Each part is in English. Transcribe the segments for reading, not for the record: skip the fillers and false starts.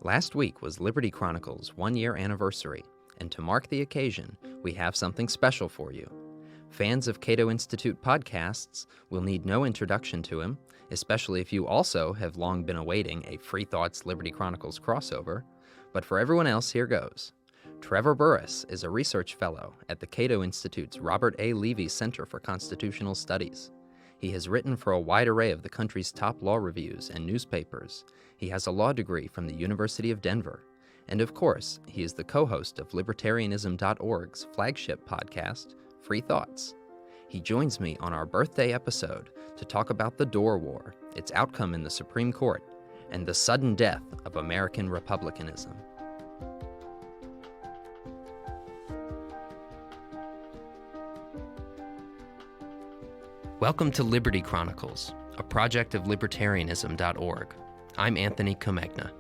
Last week was Liberty Chronicles' one-year anniversary, and to mark the occasion, we have something special for you. Fans of Cato Institute podcasts will need no introduction to him, especially if you also have long been awaiting a Free Thoughts Liberty Chronicles crossover. But for everyone else, here goes. Trevor Burrus is a research fellow at the Cato Institute's Robert A. Levy Center for Constitutional Studies. He has written for a wide array of the country's top law reviews and newspapers. He has a law degree from the University of Denver. And of course, he is the co-host of Libertarianism.org's flagship podcast, Free Thoughts. He joins me on our birthday episode to talk about the Dorr War, its outcome in the Supreme Court, and the sudden death of American republicanism. Welcome to Liberty Chronicles, a project of Libertarianism.org. I'm Anthony Comegna.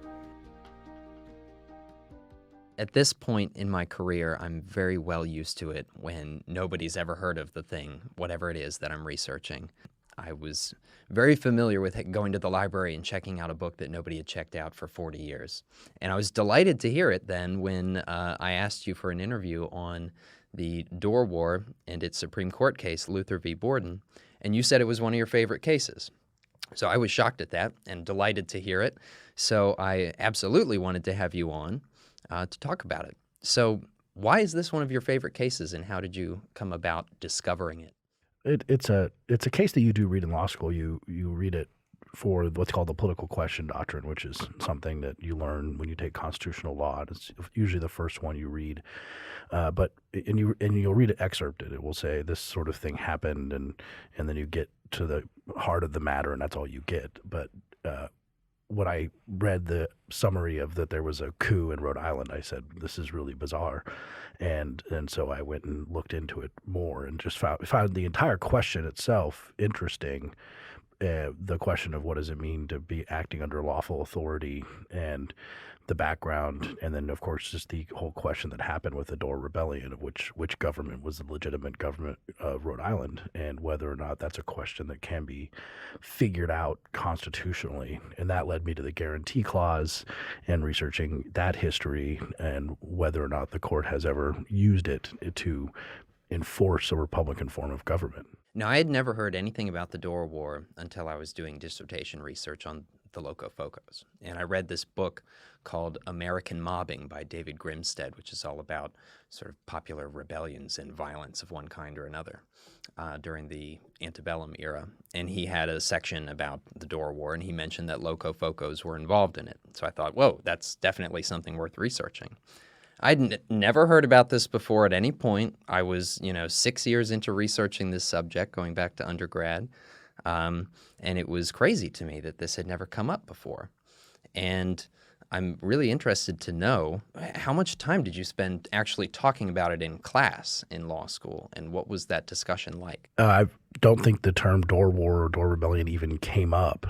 At this point in my career, I'm very well used to it when nobody's ever heard of the thing, whatever it is that I'm researching. I was very familiar with going to the library and checking out a book that nobody had checked out for 40 years. And I was delighted to hear it then when I asked you for an interview on the Dorr War and its Supreme Court case, Luther v. Borden, and you said it was one of your favorite cases. So I was shocked at that and delighted to hear it. So I absolutely wanted to have you on to talk about it. So why is this one of your favorite cases, and how did you come about discovering it? It's a case that you do read in law school. You read it for what's called the political question doctrine, which is something that you learn when you take constitutional law. It's usually the first one you read, but you'll read it excerpted. It will say this sort of thing happened, and then you get to the heart of the matter, and that's all you get. But when I read the summary of that there was a coup in Rhode Island, I said, this is really bizarre. And so I went and looked into it more and just found the entire question itself interesting. The question of what does it mean to be acting under lawful authority, and the background, and then of course just the whole question that happened with the Dorr Rebellion of which government was the legitimate government of Rhode Island, and whether or not that's a question that can be figured out constitutionally. And that led me to the Guarantee Clause and researching that history and whether or not the court has ever used it to enforce a Republican form of government. Now, I had never heard anything about the Dorr War until I was doing dissertation research on the Locofocos. And I read this book called American Mobbing by David Grimstead, which is all about sort of popular rebellions and violence of one kind or another during the antebellum era. And he had a section about the Dorr War, and he mentioned that Locofocos were involved in it. So I thought, whoa, that's definitely something worth researching. I'd never heard about this before at any point. I was, 6 years into researching this subject, going back to undergrad, and it was crazy to me that this had never come up before. And I'm really interested to know, how much time did you spend actually talking about it in class in law school, and what was that discussion like? I don't think the term Dorr War or Dorr Rebellion even came up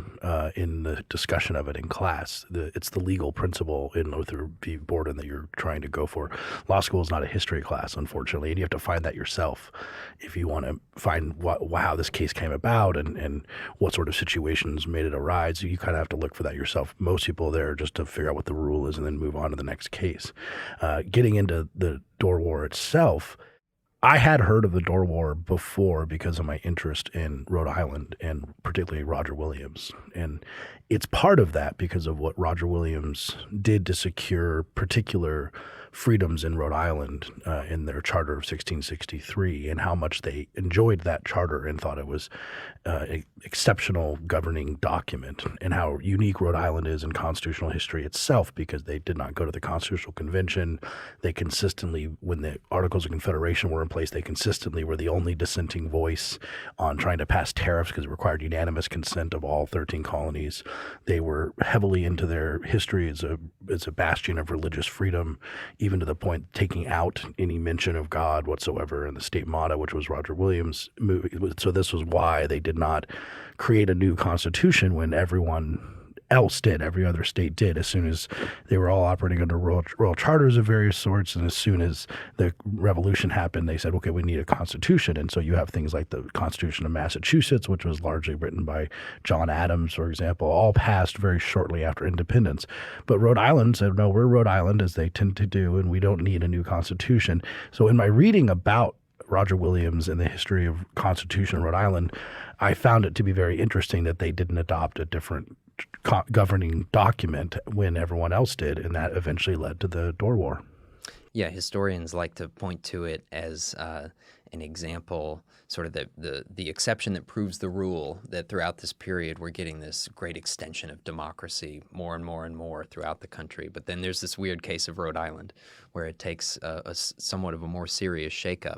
in the discussion of it in class. It's the legal principle in Luther v. Borden that you're trying to go for. Law school is not a history class, unfortunately, and you have to find that yourself if you want to find how this case came about and what sort of situations made it arise. You kind of have to look for that yourself. Most people are there just to figure out what the rule is and then move on to the next case. Getting into the Dorr War itself, I had heard of the Dorr War before because of my interest in Rhode Island and particularly Roger Williams. And it's part of that because of what Roger Williams did to secure particular freedoms in Rhode Island in their charter of 1663, and how much they enjoyed that charter and thought it was an exceptional governing document, and how unique Rhode Island is in constitutional history itself because they did not go to the Constitutional Convention. They consistently, when the Articles of Confederation were in place, they consistently were the only dissenting voice on trying to pass tariffs because it required unanimous consent of all 13 colonies. They were heavily into their history as a bastion of religious freedom, even to the point taking out any mention of God whatsoever in the state motto, which was Roger Williams' movie. So this was why they did not create a new constitution when everyone else did. Every other state did. As soon as they were all operating under royal charters of various sorts, and as soon as the Revolution happened, they said, okay, we need a constitution. And so you have things like the Constitution of Massachusetts, which was largely written by John Adams, for example, all passed very shortly after independence. But Rhode Island said, no, we're Rhode Island, as they tend to do, and we don't need a new constitution. So in my reading about Roger Williams and the history of Constitution in Rhode Island, I found it to be very interesting that they didn't adopt a different governing document when everyone else did, and that eventually led to the Dorr War. Yeah, historians like to point to it as an example, sort of the exception that proves the rule, that throughout this period we're getting this great extension of democracy more and more and more throughout the country. But then there's this weird case of Rhode Island where it takes a somewhat of a more serious shakeup.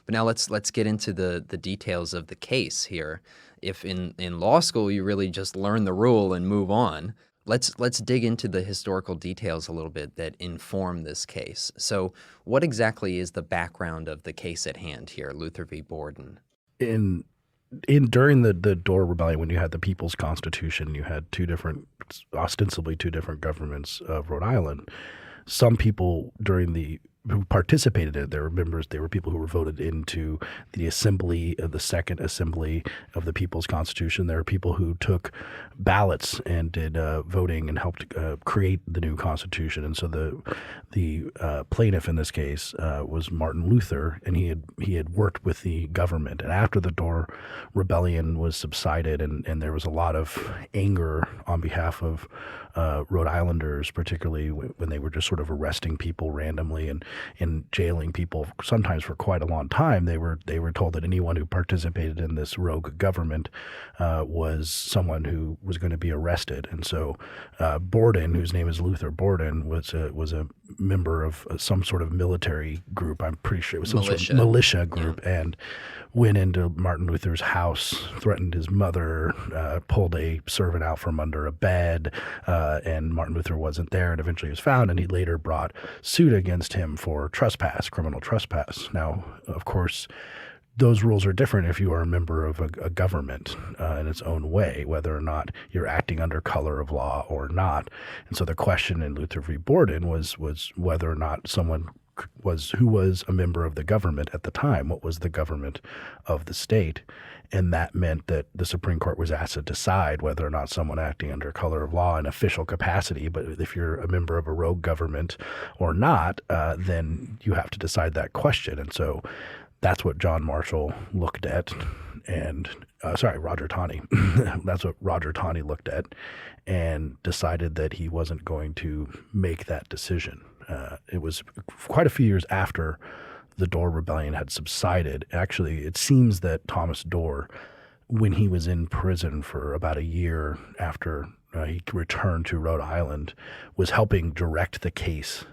But now let's get into the details of the case here. If in law school you really just learn the rule and move on, let's dig into the historical details a little bit that inform this case. So what exactly is the background of the case at hand here, Luther v. Borden? During the Dorr Rebellion, when you had the People's Constitution, you had ostensibly two different governments of Rhode Island. Some people who participated in it, there were people who were voted into the assembly, the second assembly of the People's Constitution. There are people who took ballots and did voting and helped create the new Constitution. And so the plaintiff in this case was Martin Luther, and he had worked with the government. And after the Dorr Rebellion was subsided, and there was a lot of anger on behalf of Rhode Islanders, particularly when they were just sort of arresting people randomly and jailing people sometimes for quite a long time. They were told that anyone who participated in this rogue government was someone who was going to be arrested. And so Borden, whose name is Luther Borden, was a member of some sort of military group. I'm pretty sure it was some sort of militia group, and went into Martin Luther's house, threatened his mother, pulled a servant out from under a bed, and Martin Luther wasn't there, and eventually was found, and he later brought suit against him for trespass, criminal trespass. Now, of course, those rules are different if you are a member of a government in its own way, whether or not you're acting under color of law or not. And so the question in Luther v. Borden was whether or not someone who was a member of the government at the time, what was the government of the state. And that meant that the Supreme Court was asked to decide whether or not someone acting under color of law in official capacity, but if you're a member of a rogue government or not, then you have to decide that question. And so that's what John Marshall looked at, and Roger Taney. That's what Roger Taney looked at and decided that he wasn't going to make that decision. It was quite a few years after the Dorr Rebellion had subsided. Actually, it seems that Thomas Dorr, when he was in prison for about a year after he returned to Rhode Island, was helping direct the case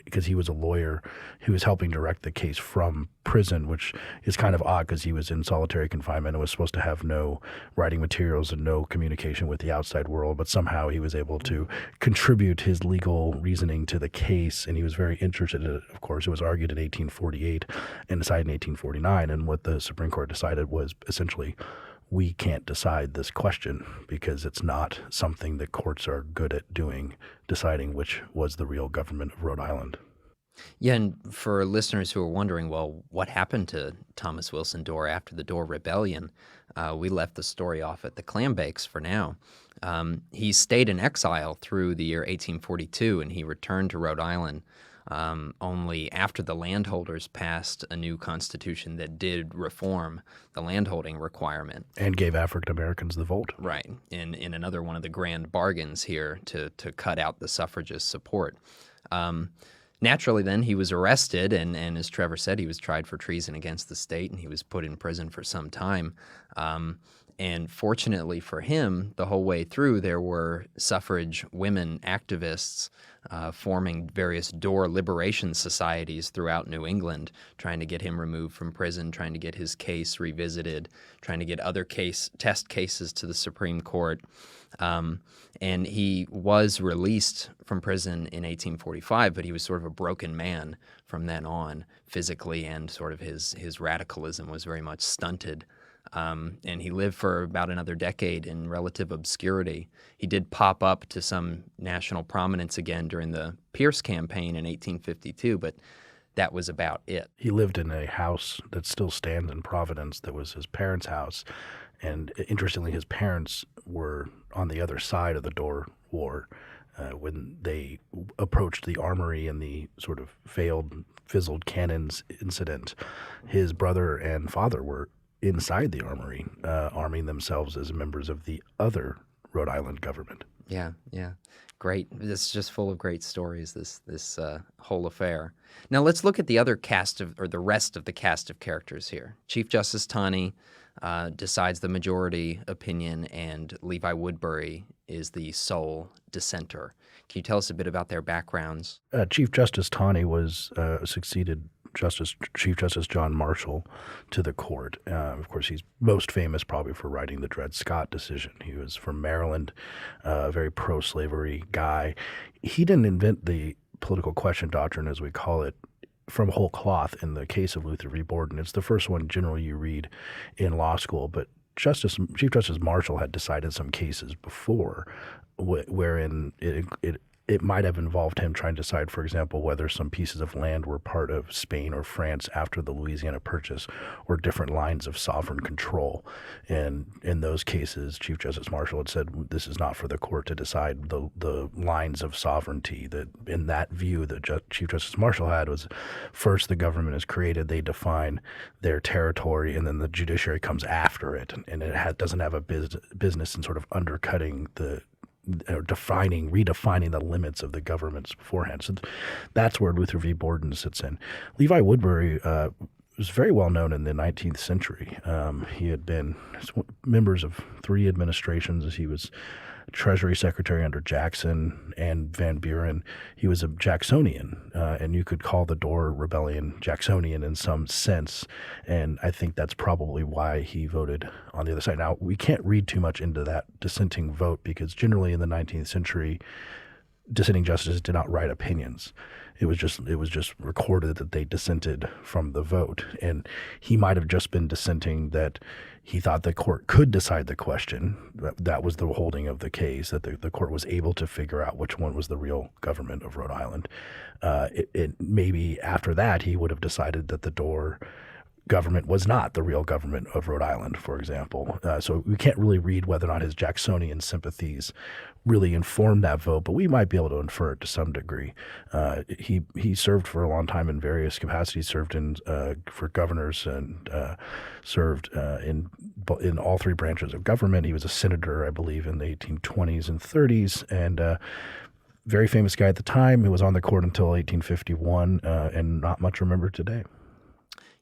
because he was a lawyer who was helping direct the case from prison, which is kind of odd because he was in solitary confinement and was supposed to have no writing materials and no communication with the outside world, but somehow he was able to contribute his legal reasoning to the case, and he was very interested in it. Of course, it was argued in 1848 and decided in 1849, and what the Supreme Court decided was essentially, we can't decide this question because it's not something that courts are good at doing, deciding which was the real government of Rhode Island. Yeah, and for listeners who are wondering, well, what happened to Thomas Wilson Dorr after the Dorr Rebellion? We left the story off at the Clambakes for now. He stayed in exile through the year 1842, and he returned to Rhode Island only after the landholders passed a new constitution that did reform the landholding requirement. And gave African Americans the vote. Right, in another one of the grand bargains here to cut out the suffragist support. Naturally, then, he was arrested, and as Trevor said, he was tried for treason against the state, and he was put in prison for some time. And fortunately for him, the whole way through, there were suffrage women activists forming various Dorr liberation societies throughout New England, trying to get him removed from prison, trying to get his case revisited, trying to get other test cases to the Supreme Court. And he was released from prison in 1845, but he was sort of a broken man from then on, physically, and sort of his radicalism was very much stunted. And he lived for about another decade in relative obscurity. He did pop up to some national prominence again during the Pierce campaign in 1852, but that was about it. He lived in a house that still stands in Providence that was his parents' house. And interestingly, his parents were on the other side of the Dorr War when they approached the armory in the sort of fizzled cannons incident. His brother and father were inside the armory, arming themselves as members of the other Rhode Island government. Yeah. Great. This is just full of great stories, this whole affair. Now let's look at the rest of the cast of characters here. Chief Justice Taney decides the majority opinion, and Levi Woodbury is the sole dissenter. Can you tell us a bit about their backgrounds? Chief Justice Taney succeeded Chief Justice John Marshall to the court. Of course, he's most famous probably for writing the Dred Scott decision. He was from Maryland, a very pro-slavery guy. He didn't invent the political question doctrine, as we call it, from whole cloth in the case of Luther v. Borden. It's the first one generally you read in law school, but Chief Justice Marshall had decided some cases before wherein it might have involved him trying to decide, for example, whether some pieces of land were part of Spain or France after the Louisiana Purchase or different lines of sovereign control. And in those cases, Chief Justice Marshall had said, this is not for the court to decide the lines of sovereignty. That in that view that Chief Justice Marshall had was, first the government is created, they define their territory, and then the judiciary comes after it. And it doesn't have a business in sort of undercutting redefining the limits of the governments beforehand. So that's where Luther v. Borden sits in. Levi Woodbury was very well known in the 19th century. He had been members of 3 administrations. He was Treasury Secretary under Jackson and Van Buren. He was a Jacksonian, and you could call the Dorr Rebellion Jacksonian in some sense, and I think that's probably why he voted on the other side. Now, we can't read too much into that dissenting vote because generally in the 19th century, dissenting justices did not write opinions. It was just recorded that they dissented from the vote, and he might have just been dissenting that he thought the court could decide the question. That was the holding of the case, that the court was able to figure out which one was the real government of Rhode Island. Maybe after that he would have decided that the Dorr government was not the real government of Rhode Island, for example. So we can't really read whether or not his Jacksonian sympathies really informed that vote, but we might be able to infer it to some degree. He served for a long time in various capacities, served for governors and served in all 3 branches of government. He was a senator, I believe, in the 1820s and 30s, and very famous guy at the time. He was on the court until 1851, and not much remembered today.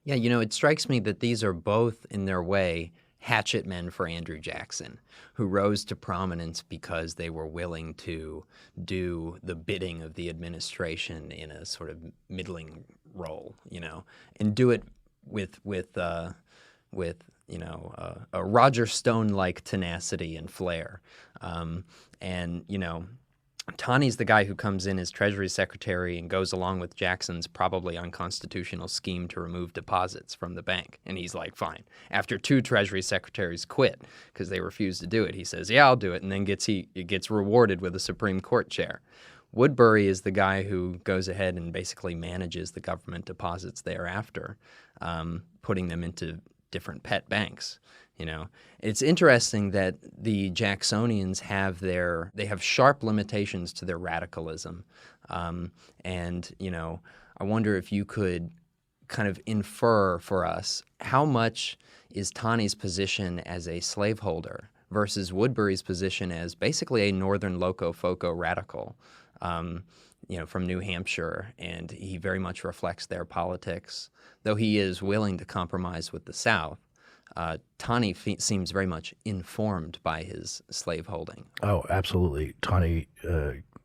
Yeah, it strikes me that these are both, in their way, hatchet men for Andrew Jackson, who rose to prominence because they were willing to do the bidding of the administration in a sort of middling role, and do it with a Roger Stone-like tenacity and flair. Taney's the guy who comes in as Treasury Secretary and goes along with Jackson's probably unconstitutional scheme to remove deposits from the bank. And he's like, fine. After 2 Treasury Secretaries quit because they refused to do it, he says, yeah, I'll do it, and then gets rewarded with a Supreme Court chair. Woodbury is the guy who goes ahead and basically manages the government deposits thereafter, putting them into different pet banks. It's interesting that the Jacksonians have sharp limitations to their radicalism. And I wonder if you could kind of infer for us how much is Taney's position as a slaveholder versus Woodbury's position as basically a Northern Locofoco radical, from New Hampshire, and he very much reflects their politics, though he is willing to compromise with the South. Taney seems very much informed by his slaveholding. Oh, absolutely. Taney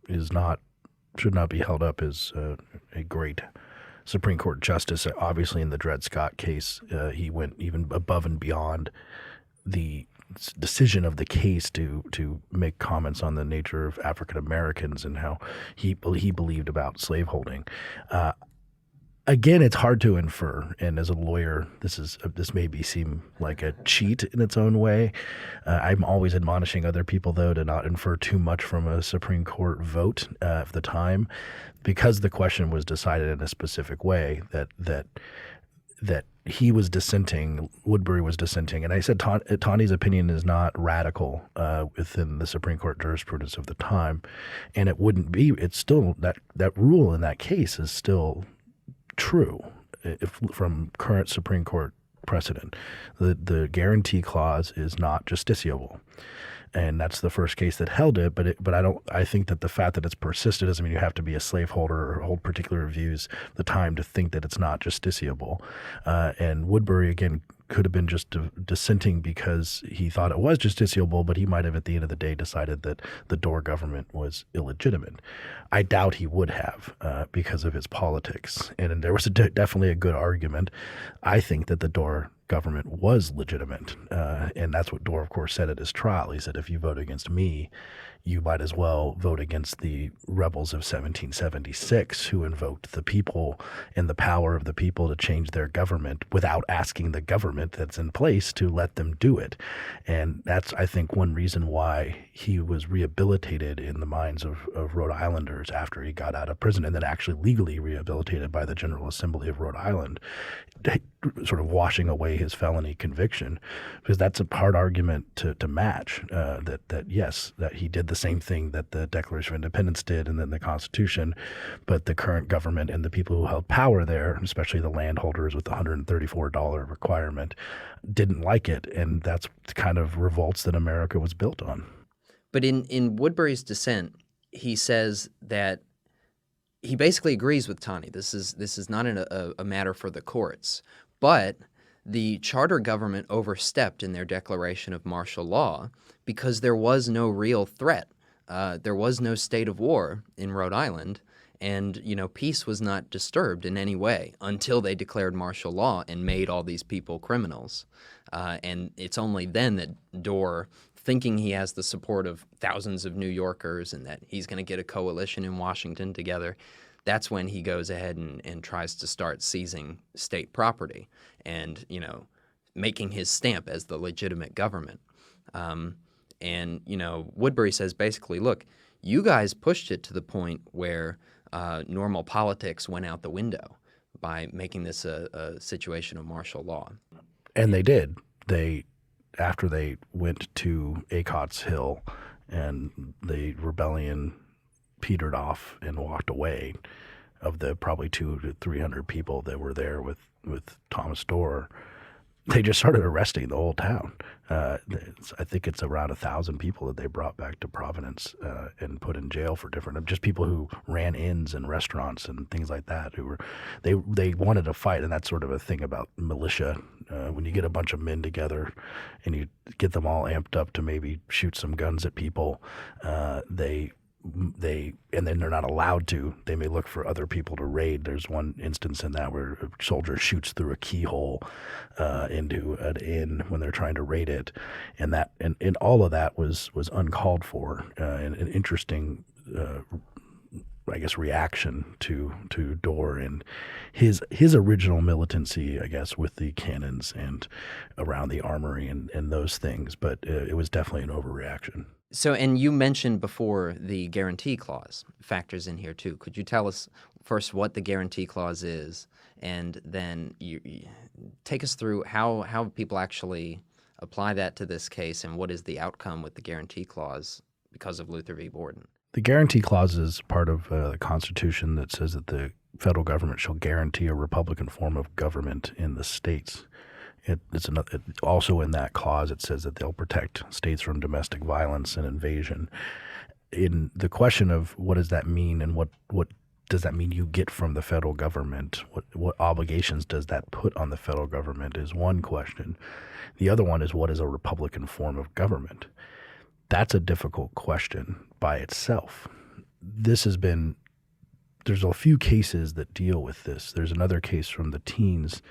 should not be held up as a great Supreme Court justice. Obviously, in the Dred Scott case, he went even above and beyond the decision of the case to make comments on the nature of African Americans and how he believed about slaveholding. Again, it's hard to infer, and as a lawyer, this may seem like a cheat in its own way. I'm always admonishing other people, though, to not infer too much from a Supreme Court vote of the time, because the question was decided in a specific way. That he was dissenting, Woodbury was dissenting, and I said Taney's opinion is not radical within the Supreme Court jurisprudence of the time, and it wouldn't be. It's still that rule in that case is still true from current Supreme Court precedent. The guarantee clause is not justiciable, and that's the first case that held it. But I think that the fact that it's persisted doesn't mean you have to be a slaveholder or hold particular views the time to think that it's not justiciable. And Woodbury again could have been just dissenting because he thought it was justiciable, but he might have at the end of the day decided that the Dorr government was illegitimate. I doubt he would have because of his politics. And there was definitely a good argument. I think that the Dorr government was legitimate. And that's what Dorr, of course, said at his trial. He said, if you vote against me, you might as well vote against the rebels of 1776 who invoked the people and the power of the people to change their government without asking the government that's in place to let them do it. And that's, I think, one reason why he was rehabilitated in the minds of Rhode Islanders after he got out of prison, and then actually legally rehabilitated by the General Assembly of Rhode Island, sort of washing away his felony conviction, because that's a hard argument to match, that yes, that he did the same thing that the Declaration of Independence did and then the Constitution, but the current government and the people who held power there, especially the landholders with the $134 requirement, didn't like it, and that's the kind of revolts that America was built on. But in Woodbury's dissent, he says that he basically agrees with Taney. This is not a matter for the courts, but the charter government overstepped in their declaration of martial law because there was no real threat. There was no state of war in Rhode Island, and peace was not disturbed in any way until they declared martial law and made all these people criminals. And it's only then that Dorr, thinking he has the support of thousands of New Yorkers and that he's going to get a coalition in Washington together, that's when he goes ahead and tries to start seizing state property and, making his stamp as the legitimate government. And Woodbury says basically, look, you guys pushed it to the point where normal politics went out the window by making this a situation of martial law. And they did. After they went to Acot's Hill and the rebellion petered off and walked away, of the probably 200 to 300 people that were there with Thomas Dorr, they just started arresting the whole town. I think it's around 1,000 people that they brought back to Providence and put in jail for just people who ran inns and restaurants and things like that. They wanted to fight, and that's sort of a thing about militia. When you get a bunch of men together and you get them all amped up to maybe shoot some guns at people, and then they're not allowed to. They may look for other people to raid. There's one instance in that where a soldier shoots through a keyhole into an inn when they're trying to raid it, and all of that was uncalled for, and an interesting, I guess, reaction to Dorr and his original militancy, I guess, with the cannons and around the armory and those things. But it was definitely an overreaction. So, and you mentioned before the guarantee clause factors in here too. Could you tell us first what the guarantee clause is, and then you take us through how people actually apply that to this case, and what is the outcome with the guarantee clause because of Luther v. Borden? The guarantee clause is part of the Constitution that says that the federal government shall guarantee a Republican form of government in the states. Also in that clause, it says that they'll protect states from domestic violence and invasion. In the question of what does that mean and what does that mean you get from the federal government, what obligations does that put on the federal government is one question. The other one is, what is a Republican form of government? That's a difficult question by itself. There's a few cases that deal with this. There's another case from the teens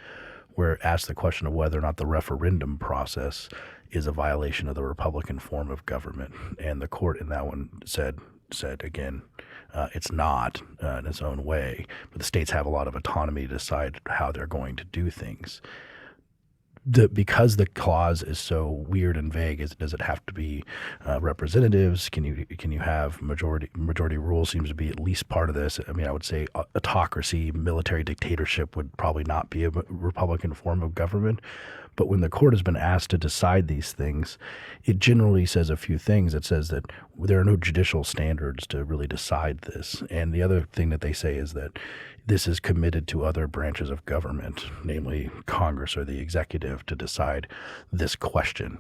where it asks the question of whether or not the referendum process is a violation of the Republican form of government. And the court in that one said said, again, it's not in its own way. But the states have a lot of autonomy to decide how they're going to do things. Because the clause is so weird and vague, does it have to be representatives? Can you have majority rule? Seems to be at least part of this. I mean, I would say autocracy, military dictatorship would probably not be a Republican form of government. But when the court has been asked to decide these things, it generally says a few things. It says that there are no judicial standards to really decide this. And the other thing that they say is that this is committed to other branches of government, namely Congress or the executive, to decide this question.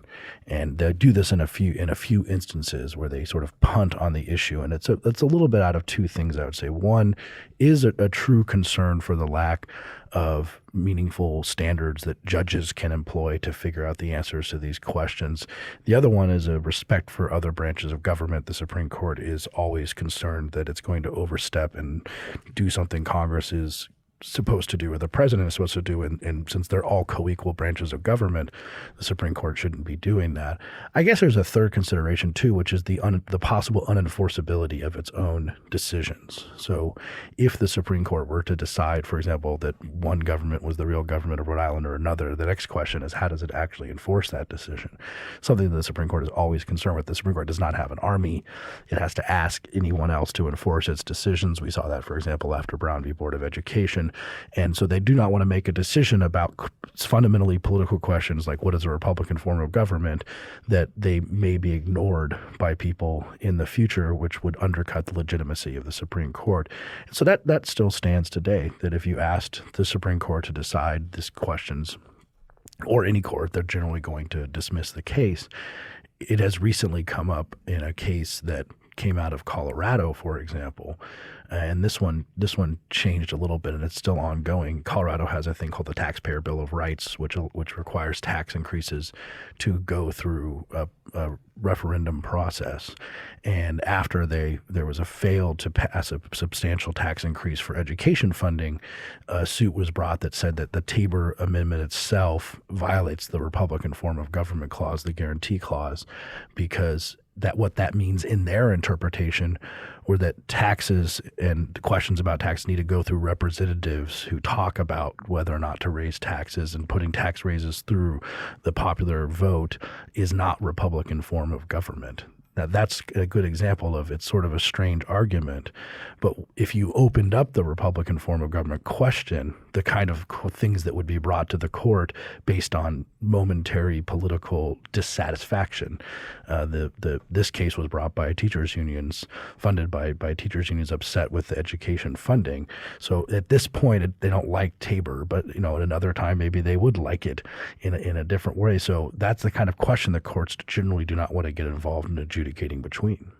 And they do this in a few instances where they sort of punt on the issue. And it's a little bit out of two things, I would say. One is a true concern for the lack of meaningful standards that judges can employ to figure out the answers to these questions. The other one is a respect for other branches of government. The Supreme Court is always concerned that it's going to overstep and do something Congress is supposed to do or the president is supposed to do, and since they're all co-equal branches of government, the Supreme Court shouldn't be doing that. I guess there's a third consideration too, which is the possible unenforceability of its own decisions. So if the Supreme Court were to decide, for example, that one government was the real government of Rhode Island or another, the next question is how does it actually enforce that decision? Something that the Supreme Court is always concerned with. The Supreme Court does not have an army. It has to ask anyone else to enforce its decisions. We saw that, for example, after Brown v. Board of Education. And so they do not want to make a decision about fundamentally political questions like what is a Republican form of government that they may be ignored by people in the future, which would undercut the legitimacy of the Supreme Court. And so that still stands today, that if you asked the Supreme Court to decide these questions, or any court, they're generally going to dismiss the case. It has recently come up in a case that came out of Colorado, for example, and this one changed a little bit, and it's still ongoing. Colorado has a thing called the Taxpayer Bill of Rights, which requires tax increases to go through a referendum process. And after there was a fail to pass a substantial tax increase for education funding, a suit was brought that said that the Tabor Amendment itself violates the Republican form of government clause, the guarantee clause, because what that means in their interpretation were that taxes and questions about tax need to go through representatives who talk about whether or not to raise taxes, and putting tax raises through the popular vote is not Republican form of government. Now, that's a good example of it's sort of a strange argument. But if you opened up the Republican form of government question, the kind of things that would be brought to the court based on momentary political dissatisfaction. This case was brought by teachers' unions, funded by teachers' unions upset with the education funding. So at this point, they don't like Tabor, but at another time maybe they would like it in a different way. So that's the kind of question the courts generally do not want to get involved in adjudicating between.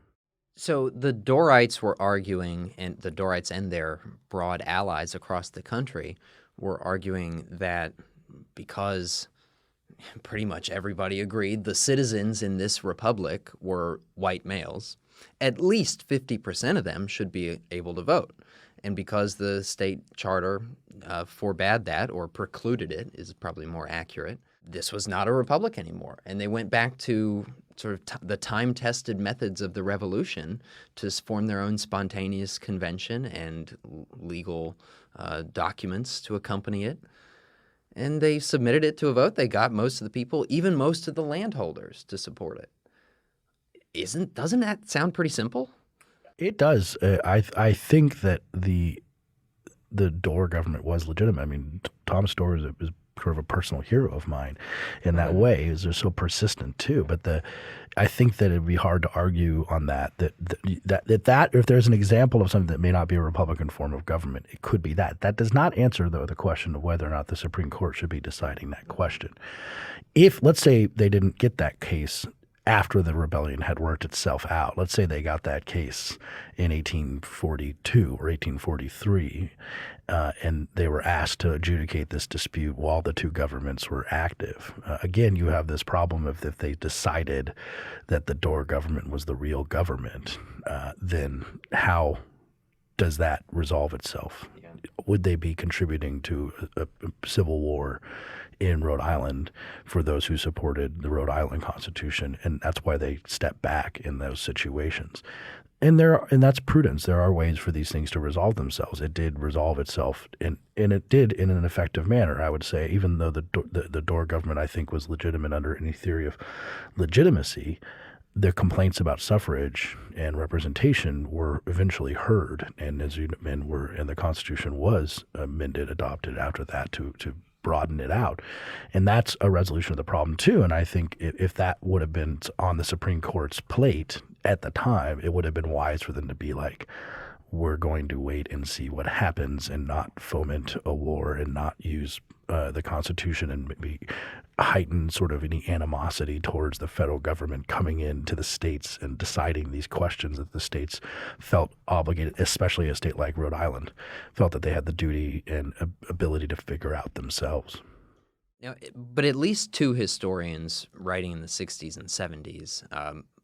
So the Dorrites were arguing, and the Dorrites and their broad allies across the country were arguing that because pretty much everybody agreed the citizens in this republic were white males, at least 50% of them should be able to vote. And because the state charter forbade that, or precluded it is probably more accurate, this was not a republic anymore. And they went back to sort of the time-tested methods of the revolution to form their own spontaneous convention and legal documents to accompany it. And they submitted it to a vote. They got most of the people, even most of the landholders, to support it. Doesn't that sound pretty simple? It does. I think that the Dorr government was legitimate. I mean, Thomas Dorr is sort of a personal hero of mine in that way, is they're so persistent too. But I think that it'd be hard to argue on that if there's an example of something that may not be a Republican form of government, it could be that. That does not answer, though, the question of whether or not the Supreme Court should be deciding that question. If, let's say, they didn't get that case after the rebellion had worked itself out. Let's say they got that case in 1842 or 1843, and they were asked to adjudicate this dispute while the two governments were active. Again, you have this problem of if they decided that the Dorr government was the real government, then how does that resolve itself? Yeah. Would they be contributing to a civil war in Rhode Island for those who supported the Rhode Island Constitution? And that's why they step back in those situations. And that's prudence. There are ways for these things to resolve themselves. It did resolve itself, and it did in an effective manner, I would say. Even though the Dorr government, I think, was legitimate under any theory of legitimacy, the complaints about suffrage and representation were eventually heard, and the Constitution was adopted after that to broaden it out. And that's a resolution of the problem too. And I think if that would have been on the Supreme Court's plate at the time, it would have been wise for them to be like, we're going to wait and see what happens and not foment a war and not use the Constitution and maybe heighten sort of any animosity towards the federal government coming into the states and deciding these questions that the states felt obligated, especially a state like Rhode Island, felt that they had the duty and ability to figure out themselves. Now, but at least two historians writing in the 60s and 70s,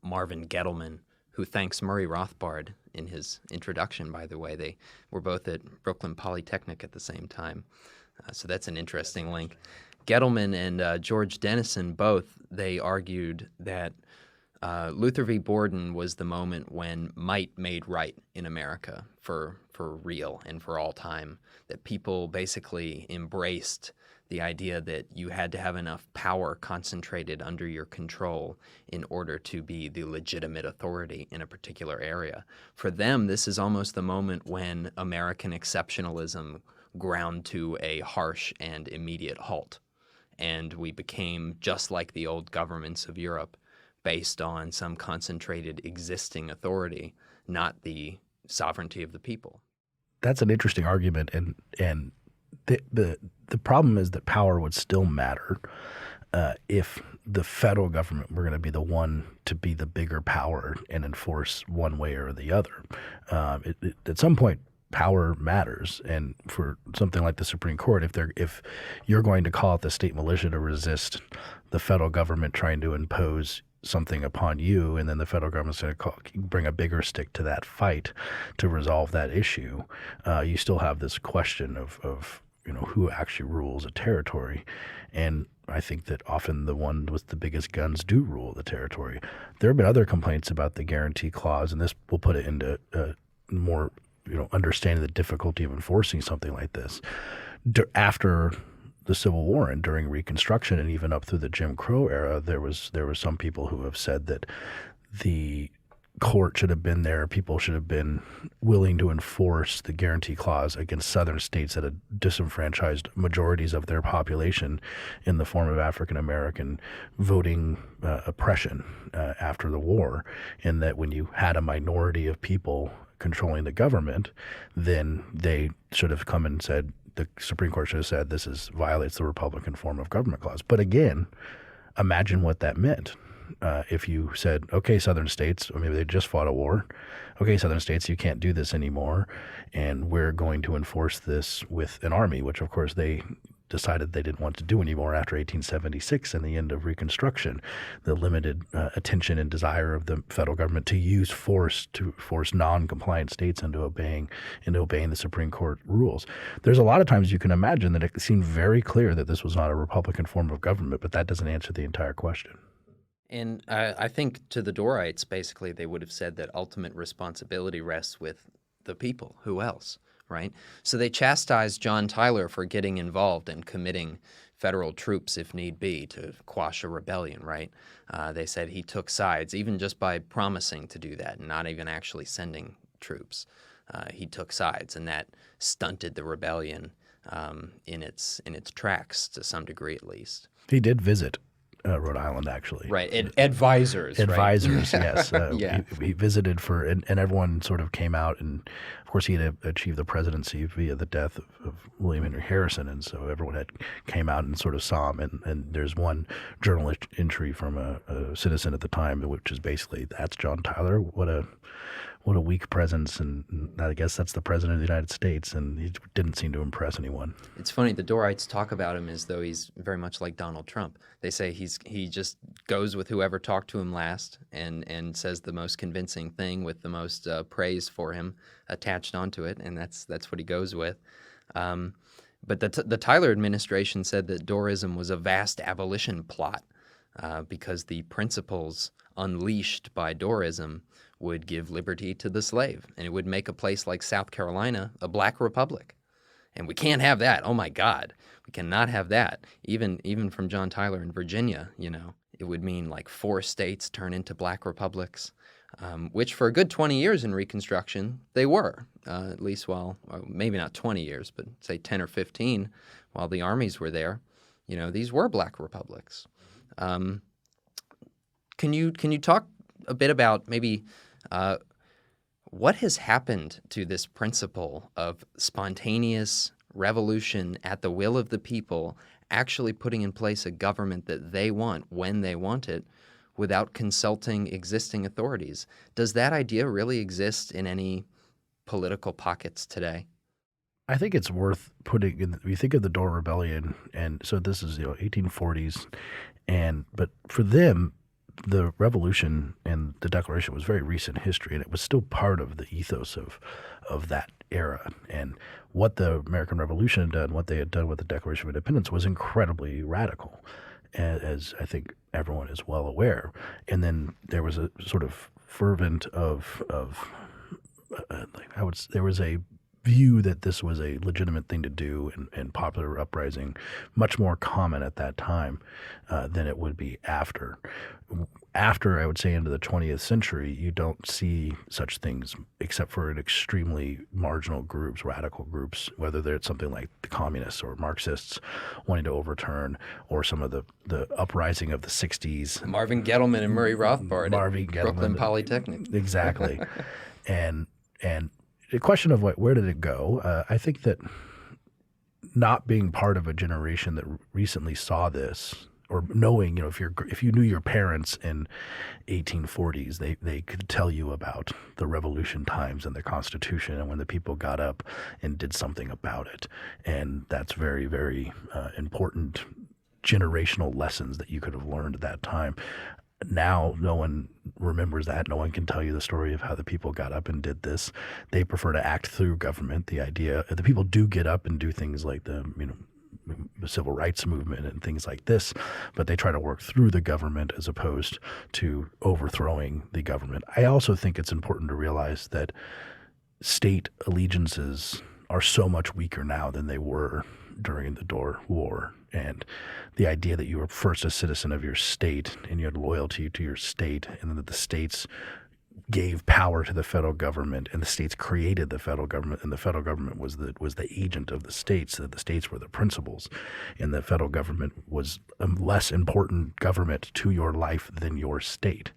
Marvin Gettleman, who thanks Murray Rothbard in his introduction, by the way. They were both at Brooklyn Polytechnic at the same time. So that's an interesting link. Gettleman and George Dennison they argued that Luther v. Borden was the moment when might made right in America for real and for all time, that people basically embraced the idea that you had to have enough power concentrated under your control in order to be the legitimate authority in a particular area. For them, this is almost the moment when American exceptionalism ground to a harsh and immediate halt. And we became just like the old governments of Europe, based on some concentrated existing authority, not the sovereignty of the people. That's an interesting argument, and the problem is that power would still matter if the federal government were going to be the one to be the bigger power and enforce one way or the other. At some point, power matters, and for something like the Supreme Court, if you're going to call out the state militia to resist the federal government trying to impose something upon you, and then the federal government's going to bring a bigger stick to that fight to resolve that issue, you still have this question of who actually rules a territory. And I think that often the one with the biggest guns do rule the territory. There have been other complaints about the guarantee clause, and this will put it into more understanding the difficulty of enforcing something like this. After the Civil War and during Reconstruction and even up through the Jim Crow era, there was some people who have said that the court should have been there, people should have been willing to enforce the guarantee clause against southern states that had disenfranchised majorities of their population in the form of African American voting oppression after the war, and that when you had a minority of people controlling the government, then they should have come and said, the Supreme Court should have said this violates the Republican form of government clause. But again, imagine what that meant. If you said, okay, southern states, or maybe they just fought a war, okay, southern states, you can't do this anymore, and we're going to enforce this with an army, which of course they decided they didn't want to do anymore after 1876 and the end of Reconstruction, the limited attention and desire of the federal government to use force to force non-compliant states into obeying the Supreme Court rules. There's a lot of times you can imagine that it seemed very clear that this was not a Republican form of government, but that doesn't answer the entire question. And I think to the Dorrites, basically, they would have said that ultimate responsibility rests with the people. Who else, right? So they chastised John Tyler for getting involved and committing federal troops, if need be, to quash a rebellion, right? They said he took sides, even just by promising to do that and not even actually sending troops. He took sides, and that stunted the rebellion in its tracks to some degree, at least. He did visit Rhode Island, actually. Right. Advisors, Advisors, right? Yes. Yeah. He visited and everyone sort of came out, and of course he had achieved the presidency via the death of William Henry Harrison, and so everyone came out and sort of saw him. And there's one journal entry from a citizen at the time, which is basically, that's John Tyler. What a weak presence, and I guess that's the president of the United States, and he didn't seem to impress anyone. It's funny, the Dorrites talk about him as though he's very much like Donald Trump. They say he just goes with whoever talked to him last and says the most convincing thing with the most praise for him attached onto it, and that's what he goes with. But the Tyler administration said that Dorrism was a vast abolition plot because the principles unleashed by Dorrism would give liberty to the slave, and it would make a place like South Carolina a black republic. And we can't have that. Oh, my God. We cannot have that. Even from John Tyler in Virginia, it would mean like 4 states turn into black republics, which for a good 20 years in Reconstruction, they were, at least maybe not 20 years, but say 10 or 15 while the armies were there. These were black republics. Can you talk a bit about maybe what has happened to this principle of spontaneous revolution at the will of the people, actually putting in place a government that they want when they want it without consulting existing authorities? Does that idea really exist in any political pockets today? I think it's worth putting in. You think of the Dorr Rebellion, and so this is 1840s, but for them, the revolution and the Declaration was very recent history, and it was still part of the ethos of that era. And what the American Revolution had done, what they had done with the Declaration of Independence, was incredibly radical, as I think everyone is well aware. And then there was a sort of fervent there was a view that this was a legitimate thing to do, and popular uprising much more common at that time than it would be after. After, I would say, into the 20th century, you don't see such things except for in extremely marginal groups, radical groups, whether it's something like the communists or Marxists wanting to overturn, or some of the uprising of the 60s. Marvin Gettleman and Murray Rothbard at Brooklyn Polytechnic. Exactly. and the question of where did it go? I think that not being part of a generation that recently saw this, or knowing, if you knew your parents in 1840s, they could tell you about the Revolution times and the Constitution and when the people got up and did something about it. And that's very, very important generational lessons that you could have learned at that time. Now, no one remembers that. No one can tell you the story of how the people got up and did this. They prefer to act through government. The people do get up and do things like the civil rights movement and things like this, but they try to work through the government as opposed to overthrowing the government. I also think it's important to realize that state allegiances are so much weaker now than they were during the Dorr War. And the idea that you were first a citizen of your state and you had loyalty to your state, and that the states gave power to the federal government, and the states created the federal government, and the federal government was the agent of the states, that the states were the principals, and the federal government was a less important government to your life than your state.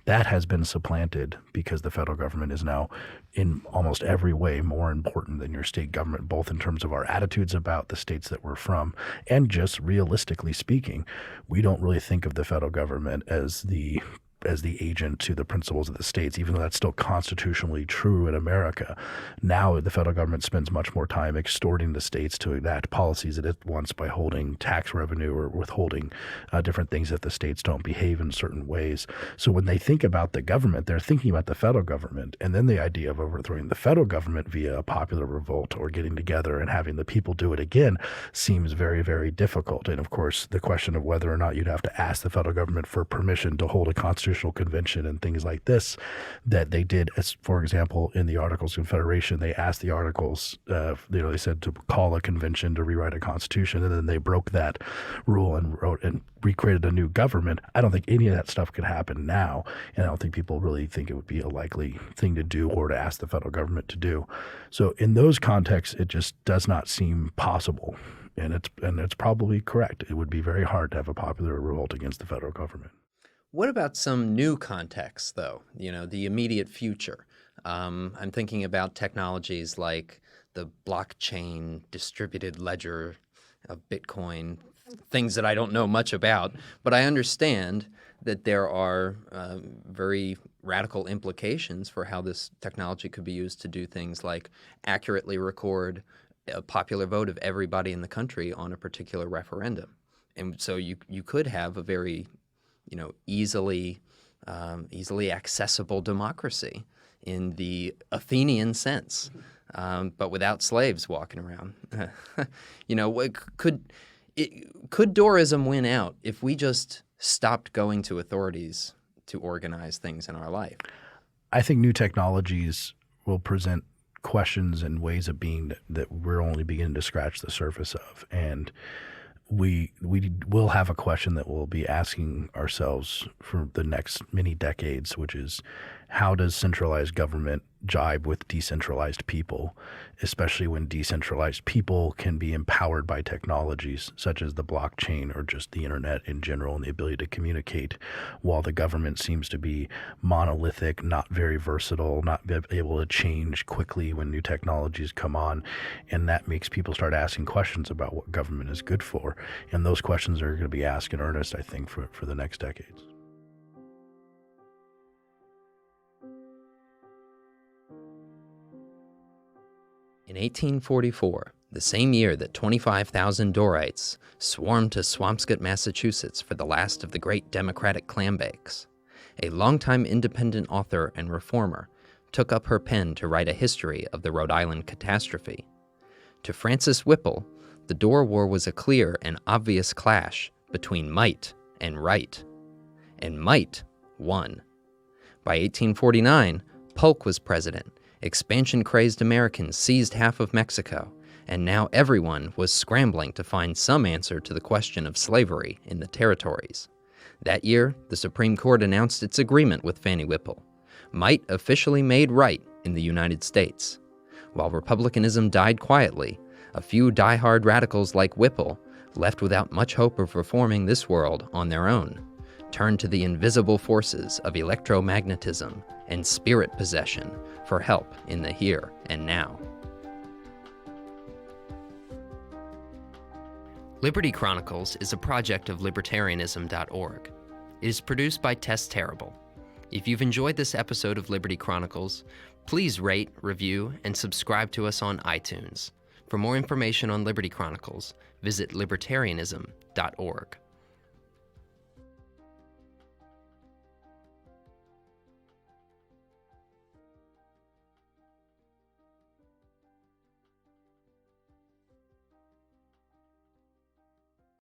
That has been supplanted because the federal government is now in almost every way more important than your state government, both in terms of our attitudes about the states that we're from, and just realistically speaking, we don't really think of the federal government as the agent to the principles of the states, even though that's still constitutionally true in America. Now the federal government spends much more time extorting the states to enact policies that it wants by holding tax revenue or withholding different things if the states don't behave in certain ways. So when they think about the government, they're thinking about the federal government, and then the idea of overthrowing the federal government via a popular revolt or getting together and having the people do it again seems very, very difficult. And of course, the question of whether or not you'd have to ask the federal government for permission to hold a constitutional convention and things like this that they did, as for example in the Articles of Confederation, they asked the Articles, they said to call a convention to rewrite a constitution, and then they broke that rule and recreated a new government. I don't think any of that stuff could happen now, and I don't think people really think it would be a likely thing to do or to ask the federal government to do. So in those contexts, it just does not seem possible, and it's probably correct. It would be very hard to have a popular revolt against the federal government. What about some new contexts, though? The immediate future. I'm thinking about technologies like the blockchain, distributed ledger of Bitcoin, things that I don't know much about, but I understand that there are very radical implications for how this technology could be used to do things like accurately record a popular vote of everybody in the country on a particular referendum. And so you could have a very easily accessible democracy in the Athenian sense, but without slaves walking around. Could Dorrism win out if we just stopped going to authorities to organize things in our life? I think new technologies will present questions and ways of being that we're only beginning to scratch the surface of. And we will have a question that we'll be asking ourselves for the next many decades, which is, how does centralized government jibe with decentralized people, especially when decentralized people can be empowered by technologies such as the blockchain or just the internet in general and the ability to communicate, while the government seems to be monolithic, not very versatile, not able to change quickly when new technologies come on. And that makes people start asking questions about what government is good for. And those questions are going to be asked in earnest, I think, for the next decades. In 1844, the same year that 25,000 Dorrites swarmed to Swampscott, Massachusetts for the last of the great Democratic clambakes, a longtime independent author and reformer took up her pen to write a history of the Rhode Island catastrophe. To Francis Whipple, the Dorr War was a clear and obvious clash between might and right, and might won. By 1849, Polk was president. Expansion-crazed Americans seized half of Mexico, and now everyone was scrambling to find some answer to the question of slavery in the territories. That year, the Supreme Court announced its agreement with Fannie Whipple. Might officially made right in the United States. While Republicanism died quietly, a few die-hard radicals like Whipple, left without much hope of reforming this world on their own, turned to the invisible forces of electromagnetism and spirit possession for help in the here and now. Liberty Chronicles is a project of Libertarianism.org. It is produced by Tess Terrible. If you've enjoyed this episode of Liberty Chronicles, please rate, review, and subscribe to us on iTunes. For more information on Liberty Chronicles, visit Libertarianism.org.